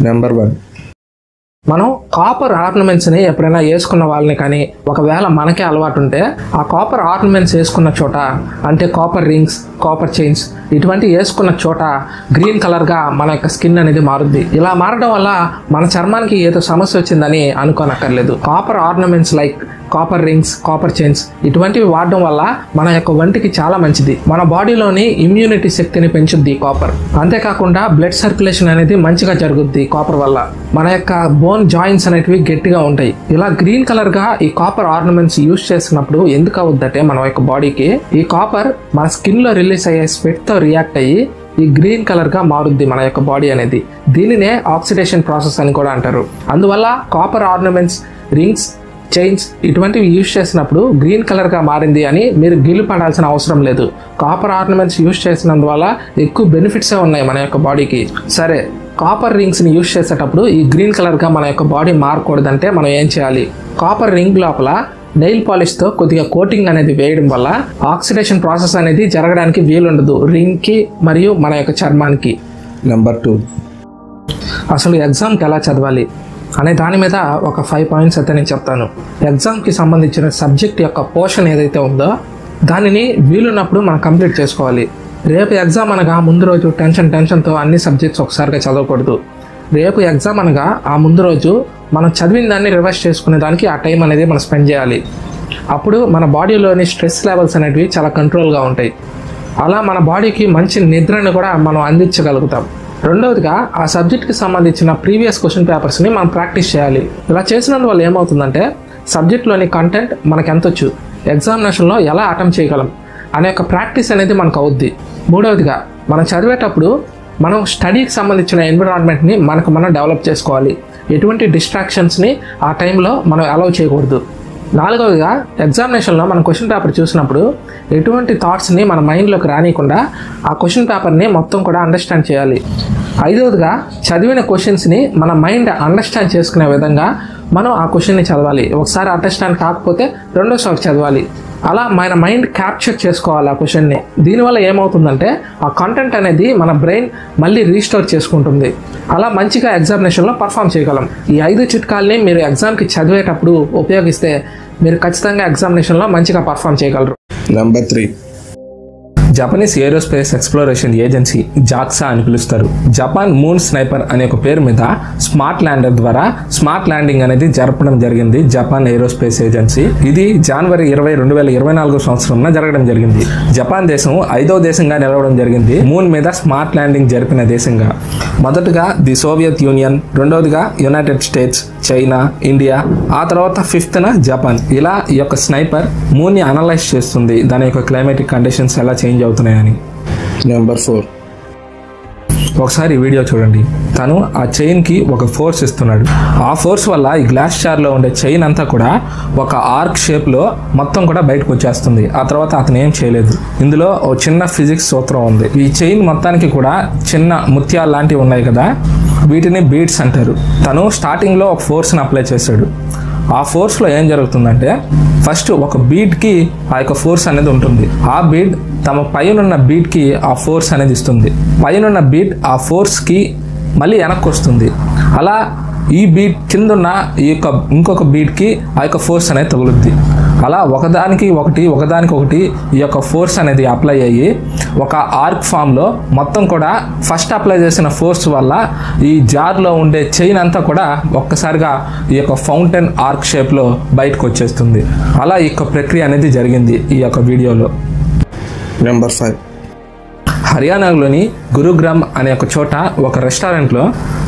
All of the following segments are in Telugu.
నెంబర్ 1. మనం కాపర్ ఆర్నమెంట్స్ని ఎప్పుడైనా వేసుకున్న వాళ్ళని కానీ ఒకవేళ మనకే అలవాటు ఉంటే ఆ కాపర్ ఆర్నమెంట్స్ వేసుకున్న చోట అంటే కాపర్ రింగ్స్, కాపర్ చైన్స్ ఇటువంటి వేసుకున్న చోట గ్రీన్ కలర్గా మన యొక్క స్కిన్ అనేది మారుద్ది. ఇలా మారడం వల్ల మన చర్మానికి ఏదో సమస్య వచ్చిందని అనుకోనక్కర్లేదు. Copper ornaments like copper rings, copper chains ఇటువంటివి వాడడం వల్ల మన యొక్క ఒంటికి చాలా మంచిది. మన బాడీలోని ఇమ్యూనిటీ శక్తిని పెంచుద్ది కాపర్. అంతేకాకుండా బ్లడ్ సర్క్యులేషన్ అనేది మంచిగా జరుగుద్ది కాపర్ వల్ల. మన యొక్క బోన్ జాయింట్స్ అనేటివి గట్టిగా ఉంటాయి. ఇలా గ్రీన్ కలర్ గా ఈ కాపర్ ఆర్నమెంట్స్ యూజ్ చేసినప్పుడు ఎందుకు అవుద్దంటే మన యొక్క బాడీకి ఈ కాపర్ మన స్కిన్ లో రిలీజ్ అయ్యే స్వెట్ తో రియాక్ట్ అయ్యి ఈ గ్రీన్ కలర్ గా మారుద్ది మన యొక్క బాడీ అనేది. దీనినే ఆక్సిడేషన్ ప్రాసెస్ అని కూడా అంటారు. అందువల్ల కాపర్ ఆర్నమెంట్స్, రింగ్స్, చైన్స్ ఇటువంటివి యూజ్ చేసినప్పుడు గ్రీన్ కలర్ గా మారింది అని మీరు గిల్లు పడాల్సిన అవసరం లేదు. కాపర్ ఆర్నమెంట్స్ యూజ్ చేసినందువల్ల ఎక్కువ బెనిఫిట్సే ఉన్నాయి మన యొక్క బాడీకి. సరే, కాపర్ రింగ్స్ ని యూజ్ చేసేటప్పుడు ఈ గ్రీన్ కలర్ గా మన యొక్క బాడీ మారకూడదంటే మనం ఏం చేయాలి? కాపర్ రింగ్ లోపల నెయిల్ పాలిష్ తో కొద్దిగా కోటింగ్ అనేది వేయడం వల్ల ఆక్సిడేషన్ ప్రాసెస్ అనేది జరగడానికి వీలుండదు రింగ్ కి మరియు మన యొక్క చర్మానికి. నెంబర్ 2. అసలు ఎగ్జామ్కి ఎలా చదవాలి అనే దాని మీద ఒక 5 పాయింట్స్ అయితే నేను చెప్తాను. ఎగ్జామ్కి సంబంధించిన సబ్జెక్ట్ యొక్క పోర్షన్ ఏదైతే ఉందో దానిని వీలున్నప్పుడు మనం కంప్లీట్ చేసుకోవాలి. రేపు ఎగ్జామ్ అనగా ముందు రోజు టెన్షన్తో అన్ని సబ్జెక్ట్స్ ఒకసారిగా చదవకూడదు. రేపు ఎగ్జామ్ అనగా ఆ ముందు రోజు మనం చదివిన దాన్ని రివైజ్ చేసుకునే దానికి ఆ టైం అనేది మనం స్పెండ్ చేయాలి. అప్పుడు మన బాడీలోని స్ట్రెస్ లెవెల్స్ అనేవి చాలా కంట్రోల్గా ఉంటాయి. అలా మన బాడీకి మంచి నిద్రని కూడా మనం అందించగలుగుతాం. రెండవదిగా ఆ సబ్జెక్ట్కి సంబంధించిన ప్రీవియస్ క్వశ్చన్ పేపర్స్ని మనం ప్రాక్టీస్ చేయాలి. ఇలా చేసినందువల్ల ఏమవుతుందంటే సబ్జెక్ట్లోని కంటెంట్ మనకు ఎంతొచ్చు, ఎగ్జామినేషన్లో ఎలా అటెంప్ట్ చేయగలం అనే ఒక ప్రాక్టీస్ అనేది మనకు అవుద్ది. మూడవదిగా మనం చదివేటప్పుడు మనం స్టడీకి సంబంధించిన ఎన్విరాన్మెంట్ని మనం డెవలప్ చేసుకోవాలి. ఎటువంటి డిస్ట్రాక్షన్స్ని ఆ టైంలో మనం అలౌ చేయకూడదు. నాలుగవదిగా ఎగ్జామినేషన్లో మనం క్వశ్చన్ పేపర్ చూసినప్పుడు ఎటువంటి థాట్స్ని మన మైండ్లోకి రానియకుండా ఆ క్వశ్చన్ పేపర్ని మొత్తం కూడా అండర్స్టాండ్ చేయాలి. ఐదవదిగా చదివిన క్వశ్చన్స్ని మన మైండ్ అండర్స్టాండ్ చేసుకునే విధంగా మనం ఆ క్వశ్చన్ని చదవాలి. ఒకసారి అండర్స్టాండ్ కాకపోతే రెండోసారి చదవాలి. అలా మన మైండ్ క్యాప్చర్ చేసుకోవాలి ఆ క్వశ్చన్ని. దీనివల్ల ఏమవుతుందంటే ఆ కంటెంట్ అనేది మన బ్రెయిన్ మళ్ళీ రీస్టోర్ చేసుకుంటుంది. అలా మంచిగా ఎగ్జామినేషన్లో పర్ఫామ్ చేయగలం. ఈ 5 చిట్కాల్ని మీరు ఎగ్జామ్కి చదివేటప్పుడు ఉపయోగిస్తే మీరు ఖచ్చితంగా ఎగ్జామినేషన్లో మంచిగా పర్ఫామ్ చేయగలరు. Number 3. Japanese aerospace exploration agency JAXA అని పిలుస్తారు. జపాన్ మూన్ స్నైపర్ అనే ఒక పేరు మీద స్మార్ట్ ల్యాండర్ ద్వారా స్మార్ట్ ల్యాండింగ్ అనేది జరపడం జరిగింది జపాన్ ఏరోస్పేస్ ఏజెన్సీ. ఇది జనవరి 20, 2024 సంవత్సరంలో జరగడం జరిగింది. జపాన్ దేశం 5వ దేశంగా నిలవడం జరిగింది మూన్ మీద స్మార్ట్ ల్యాండింగ్ జరిపిన దేశంగా. మొదటగా ది సోవియట్ యూనియన్, రెండవదిగా యునైటెడ్ స్టేట్స్, చైనా, ఇండియా, ఆ తర్వాత 5th జపాన్. ఇలా ఈ యొక్క స్నైపర్ మూన్ని అనలైజ్ చేస్తుంది, దాని యొక్క క్లైమాటిక్ కండిషన్స్ ఎలా చేంజ్ అవుతున్నాయని. నెంబర్ 4. ఒకసారి ఈ వీడియో చూడండి. తను ఆ చైన్కి ఒక ఫోర్స్ ఇస్తున్నాడు. ఆ ఫోర్స్ వల్ల ఈ గ్లాస్ జార్లో ఉండే చైన్ అంతా కూడా ఒక ఆర్క్ షేప్లో మొత్తం కూడా బయటకు వచ్చేస్తుంది. ఆ తర్వాత అతను ఏం చేయలేదు. ఇందులో ఓ చిన్న ఫిజిక్స్ సూత్రం ఉంది. ఈ చైన్ మొత్తానికి కూడా చిన్న ముత్యాలు లాంటివి ఉన్నాయి కదా, వీటిని బీడ్స్ అంటారు. తను స్టార్టింగ్లో ఒక ఫోర్స్ని అప్లై చేశాడు. ఆ ఫోర్స్లో ఏం జరుగుతుందంటే ఫస్ట్ ఒక బీడ్కి ఆ యొక్క ఫోర్స్ అనేది ఉంటుంది. ఆ బీడ్ తమ పైనున్న బీడ్కి ఆ ఫోర్స్ అనేది ఇస్తుంది. పైనున్న బీడ్ ఆ ఫోర్స్కి మళ్ళీ వెనక్కి వస్తుంది. అలా ఈ బీడ్ కిందున్న ఈ యొక్క ఇంకొక బీడ్కి ఆ యొక్క ఫోర్స్ అనేది తగులుద్ది. అలా ఒకదానికి ఒకటి ఈ యొక్క ఫోర్స్ అనేది అప్లై అయ్యి ఒక ఆర్క్ ఫామ్లో మొత్తం కూడా ఫస్ట్ అప్లై చేసిన ఫోర్స్ వల్ల ఈ జార్లో ఉండే చైన్ అంతా కూడా ఒక్కసారిగా ఈ యొక్క ఫౌంటైన్ ఆర్క్ షేప్లో బయటకు వచ్చేస్తుంది. అలా ఈ యొక్క ప్రక్రియ అనేది జరిగింది ఈ యొక్క వీడియోలో. నెంబర్ 5. హర్యానాలోని గురుగ్రామ్ అనే ఒక చోట ఒక రెస్టారెంట్లో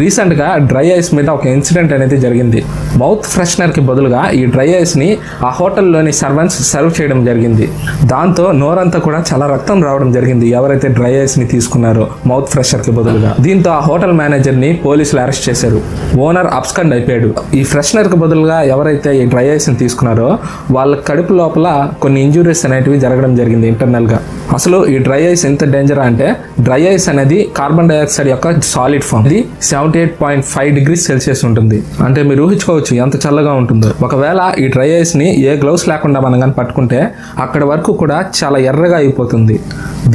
రీసెంట్గా డ్రై ఐస్ మీద ఒక ఇన్సిడెంట్ అనేది జరిగింది. మౌత్ ఫ్రెషనర్కి బదులుగా ఈ డ్రై ఐస్ని ఆ హోటల్లోని సర్వెంట్స్ సర్వ్ చేయడం జరిగింది. దాంతో నోరంతా కూడా చాలా రక్తం రావడం జరిగింది ఎవరైతే డ్రై ఐస్ని తీసుకున్నారో మౌత్ ఫ్రెషర్కి బదులుగా. దీంతో ఆ హోటల్ మేనేజర్ని పోలీసులు అరెస్ట్ చేశారు. ఓనర్ అబ్స్కండ్ అయిపోయాడు. ఈ ఫ్రెషనర్కి బదులుగా ఎవరైతే ఈ డ్రై ఐస్ని తీసుకున్నారో వాళ్ళ కడుపు లోపల కొన్ని ఇంజురీస్ అనేటివి జరగడం జరిగింది ఇంటర్నల్గా. అసలు ఈ డ్రై ఐస్ ఎంత డేంజర్ అంటే డ్రై ఐస్ అనేది కార్బన్ డైఆక్సైడ్ యొక్క సాలిడ్ ఫామ్. ఇది 78.5 degrees Celsius ఉంటుంది. అంటే మీరు ఊహించుకోవచ్చు ఎంత చల్లగా ఉంటుందో. ఒకవేళ ఈ డ్రై ఐస్ ని ఏ గ్లౌస్ లేకుండా మనం కానీ పట్టుకుంటే అక్కడి వరకు కూడా చాలా ఎర్రగా అయిపోతుంది.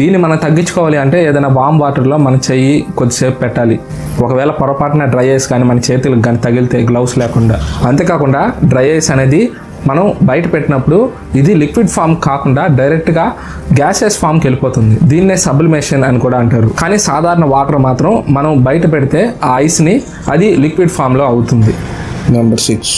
దీన్ని మనం తగ్గించుకోవాలి అంటే ఏదైనా వామ్ వాటర్లో మన చెయ్యి కొద్దిసేపు పెట్టాలి. ఒకవేళ పొరపాటున డ్రై ఐస్ కానీ మన చేతులకు కానీ తగిలితే గ్లౌస్ లేకుండా. అంతేకాకుండా డ్రై ఐస్ అనేది మనం బయట పెట్టినప్పుడు ఇది లిక్విడ్ ఫామ్ కాకుండా డైరెక్ట్గా గ్యాసెస్ ఫామ్కి వెళ్ళిపోతుంది. దీన్నే సబ్లిమేషన్ అని కూడా అంటారు. కానీ సాధారణ వాటర్ మాత్రం మనం బయట పెడితే ఆ ఐస్ని అది లిక్విడ్ ఫామ్లో అవుతుంది. నెంబర్ 6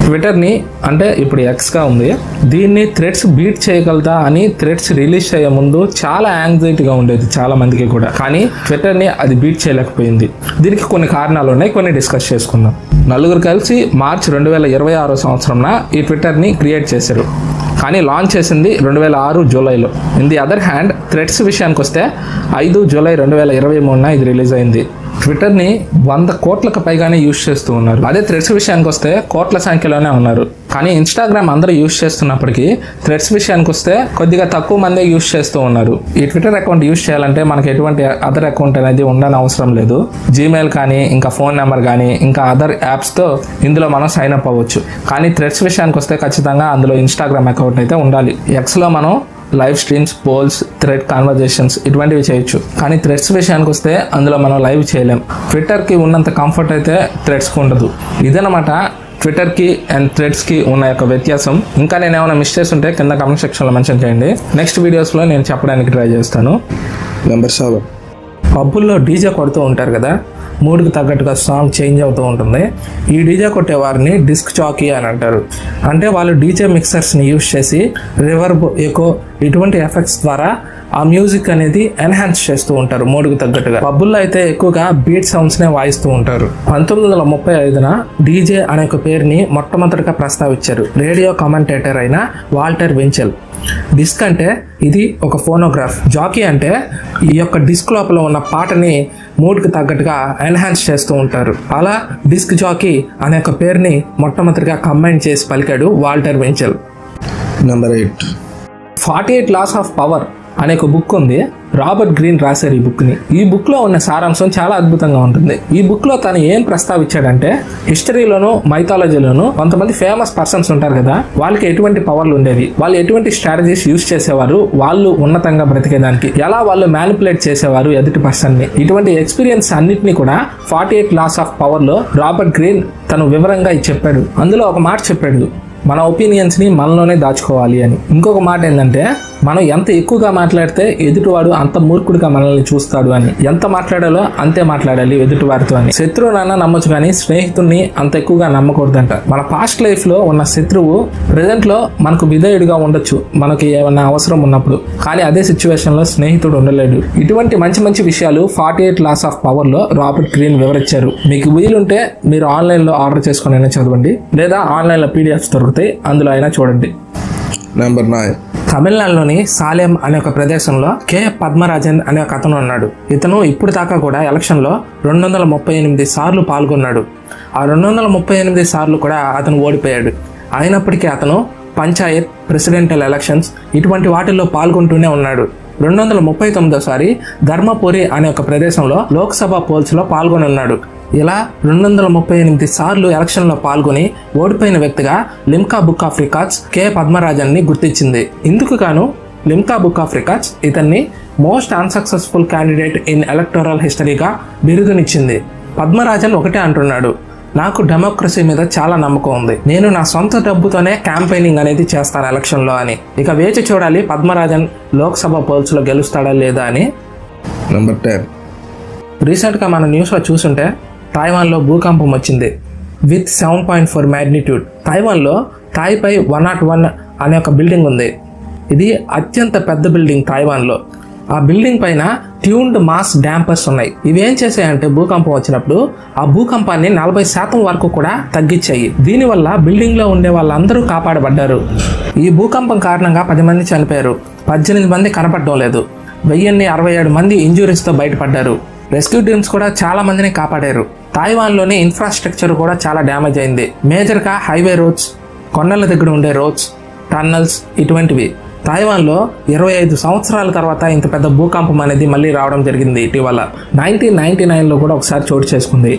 ట్విట్టర్ని అంటే ఇప్పుడు ఎక్స్గా ఉంది. దీన్ని థ్రెడ్స్ బీట్ చేయగలదా అని థ్రెడ్స్ రిలీజ్ అయ్యే ముందు చాలా యాంగ్జైటీగా ఉండేది చాలా మందికి కూడా. కానీ ట్విట్టర్ని అది బీట్ చేయలేకపోయింది. దీనికి కొన్ని కారణాలు ఉన్నాయి, కొన్ని డిస్కస్ చేసుకుందాం. నలుగురు కలిసి మార్చ్ 2026 సంవత్సరంన ఈ ట్విట్టర్ని క్రియేట్ చేశారు. కానీ లాంచ్ చేసింది 2006 జూలైలో. In the other hand threads విషయానికి వస్తే 5 జూలై 2023 ఇది రిలీజ్ అయింది. ట్విట్టర్ని 100 కోట్లకు పైగానే యూజ్ చేస్తూ ఉన్నారు. అదే థ్రెడ్స్ విషయానికి వస్తే కోట్ల సంఖ్యలోనే ఉన్నారు. కానీ ఇన్స్టాగ్రామ్ అందరూ యూజ్ చేస్తున్నప్పటికీ థ్రెడ్స్ విషయానికి వస్తే కొద్దిగా తక్కువ మందే యూజ్ చేస్తూ ఉన్నారు. ఈ ట్విట్టర్ అకౌంట్ యూజ్ చేయాలంటే మనకి ఎటువంటి అదర్ అకౌంట్ అనేది ఉండని అవసరం లేదు. జీమెయిల్ కానీ ఇంకా ఫోన్ నెంబర్ కానీ ఇంకా అదర్ యాప్స్తో ఇందులో మనం సైన్ అప్ అవ్వచ్చు. కానీ థ్రెడ్స్ విషయానికి వస్తే ఖచ్చితంగా అందులో ఇన్స్టాగ్రామ్ అకౌంట్ అయితే ఉండాలి. ఎక్స్లో మనం live streams, polls, thread conversations ఇటువంటివి చేయొచ్చు. కానీ థ్రెడ్స్ విషయానికి వస్తే అందులో మనం లైవ్ చేయలేం. ట్విట్టర్కి ఉన్నంత కంఫర్ట్ అయితే థ్రెడ్స్కి ఉండదు. ఇదనమాట ట్విట్టర్కి అండ్ థ్రెడ్స్కి ఉన్న యొక్క వ్యత్యాసం. ఇంకా నేను ఏమైనా మిస్టేక్స్ ఉంటే కింద కామెంట్ సెక్షన్లో మెన్షన్ చేయండి. నెక్స్ట్ వీడియోస్లో నేను చెప్పడానికి ట్రై చేస్తాను. నెంబర్ 7 పబ్బుల్లో డీజే కొడుతూ ఉంటారు కదా, మూడ్కి తగ్గట్టుగా సాంగ్ చేంజ్ అవుతూ ఉంటుంది. ఈ డీజే కొట్టే వారిని డిస్క్ జాకీ అని అంటారు. అంటే వాళ్ళు డీజే మిక్సర్స్ని యూజ్ చేసి రివర్బ్, ఎకో ఇటువంటి ఎఫెక్ట్స్ ద్వారా ఆ మ్యూజిక్ అనేది ఎన్హాన్స్ చేస్తూ ఉంటారు మూడ్కి తగ్గట్టుగా. పబ్బుల్లో అయితే ఎక్కువగా బీట్ సౌండ్స్నే వాయిస్తూ ఉంటారు. 1935 డీజే అనే ఒక పేరుని మొట్టమొదటిగా ప్రస్తావించారు రేడియో కామెంటేటర్ అయిన వాల్టర్ వెంచెల్. డిస్క్ అంటే ఇది ఒక ఫోనోగ్రాఫ్. జాకీ అంటే ఈ యొక్క డిస్క్ లోపల ఉన్న పాటని మూడ్కి తగ్గట్టుగా ఎన్హాన్స్ చేస్తూ ఉంటారు. అలా డిస్క్ జాకీ అనే ఒక పేరుని మొట్టమొదటిగా కంబైన్ చేసి పలికాడు Walter Winchell. Number 8 48 Laws of Power అనే ఒక బుక్ ఉంది. రాబర్ట్ గ్రీన్ రాశారు ఈ బుక్ని. ఈ బుక్లో ఉన్న సారాంశం చాలా అద్భుతంగా ఉంటుంది. ఈ బుక్లో తను ఏం ప్రస్తావించాడంటే హిస్టరీలోను మైథాలజీలోను కొంతమంది ఫేమస్ పర్సన్స్ ఉంటారు కదా, వాళ్ళకి ఎటువంటి పవర్లు ఉండేవి, వాళ్ళు ఎటువంటి స్ట్రాటజీస్ యూజ్ చేసేవారు, వాళ్ళు ఉన్నతంగా బ్రతికేదానికి ఎలా వాళ్ళు మ్యానిపులేట్ చేసేవారు ఎదుటి పర్సన్ని. ఇటువంటి ఎక్స్పీరియన్స్ అన్నిటినీ కూడా 48 Laws of Powerలో రాబర్ట్ గ్రీన్ తను వివరంగా చెప్పాడు. అందులో ఒక మాట చెప్పాడు, మన ఒపీనియన్స్ని మనలోనే దాచుకోవాలి అని. ఇంకొక మాట ఏంటంటే మనం ఎంత ఎక్కువగా మాట్లాడితే ఎదుటివాడు అంత మూర్ఖుడిగా మనల్ని చూస్తాడు అని. ఎంత మాట్లాడాలో అంతే మాట్లాడాలి ఎదుటివారితో అని. శత్రువునన్నా నమ్మొచ్చు కానీ స్నేహితుడిని అంత ఎక్కువగా నమ్మకూడదంట. మన పాస్ట్ లైఫ్లో ఉన్న శత్రువు ప్రెజెంట్లో మనకు విధేయుడిగా ఉండొచ్చు మనకి ఏమన్నా అవసరం ఉన్నప్పుడు. కానీ అదే సిచ్యువేషన్లో స్నేహితుడు ఉండలేడు. ఇటువంటి మంచి మంచి విషయాలు 48 Laws of Powerలో రాబర్ట్ గ్రీన్ వివరించారు. మీకు వీలుంటే మీరు ఆన్లైన్లో ఆర్డర్ చేసుకుని అయినా చదవండి, లేదా ఆన్లైన్లో PDFs దొరుకుతాయి, అందులో అయినా చూడండి. నెంబర్ 9 తమిళనాడులోని సాలెం అనే ఒక ప్రదేశంలో కె పద్మరాజన్ అనే ఒక అతను ఉన్నాడు. ఇతను ఇప్పుడు దాకా కూడా ఎలక్షన్లో 238 సార్లు పాల్గొన్నాడు. ఆ 238 సార్లు కూడా అతను ఓడిపోయాడు. అయినప్పటికీ అతను పంచాయత్, ప్రెసిడెంటల్ ఎలక్షన్స్ ఇటువంటి వాటిల్లో పాల్గొంటూనే ఉన్నాడు. 239సారి ధర్మపురి అనే ఒక ప్రదేశంలో లోక్సభ పోల్స్లో పాల్గొని ఉన్నాడు. ఇలా 238 సార్లు ఎలక్షన్లో పాల్గొని ఓడిపోయిన వ్యక్తిగా Limca Book of Records K పద్మరాజన్ని గుర్తించింది. ఇందుకు గాను లిమ్కా బుక్ ఆఫ్ రికార్డ్స్ ఇతన్ని most unsuccessful candidate in electoral హిస్టరీగా బిరుదునిచ్చింది. పద్మరాజన్ ఒకటే అంటున్నాడు, నాకు డెమోక్రసీ మీద చాలా నమ్మకం ఉంది, నేను నా సొంత డబ్బుతోనే క్యాంపెయినింగ్ అనేది చేస్తాను ఎలక్షన్లో అని. ఇక వేచి చూడాలి పద్మరాజన్ లోక్సభ పోల్స్లో గెలుస్తాడా లేదా అని. నెంబర్ 10 రీసెంట్గా మన న్యూస్లో చూసుంటే తైవాన్లో భూకంపం వచ్చింది విత్ 7.4 మ్యాగ్నిట్యూడ్. తైవాన్లో తాయ్పై 101 అనే ఒక బిల్డింగ్ ఉంది. ఇది అత్యంత పెద్ద బిల్డింగ్ తైవాన్లో. ఆ బిల్డింగ్ పైన ట్యూన్డ్ మాస్ డ్యాంపర్స్ ఉన్నాయి. ఇవి ఏం చేసాయంటే భూకంపం వచ్చినప్పుడు ఆ భూకంపాన్ని 40% వరకు కూడా తగ్గించాయి. దీనివల్ల బిల్డింగ్లో ఉండే వాళ్ళందరూ కాపాడబడ్డారు. ఈ భూకంపం కారణంగా 10 మంది చనిపోయారు, 18 మంది కనపడడం లేదు, 1067 మంది ఇంజురీస్తో బయటపడ్డారు. రెస్క్యూ టీమ్స్ కూడా చాలా మందిని కాపాడారు. తైవాన్లోని ఇన్ఫ్రాస్ట్రక్చర్ కూడా చాలా డ్యామేజ్ అయింది. మేజర్గా హైవే రోడ్స్, కొండల దగ్గర ఉండే రోడ్స్, టన్నల్స్ ఇటువంటివి. తైవాన్లో 25 సంవత్సరాల తర్వాత ఇంత పెద్ద భూకంపం అనేది మళ్ళీ రావడం జరిగింది ఇటీవల. 1999లో కూడా ఒకసారి చోటు చేసుకుంది.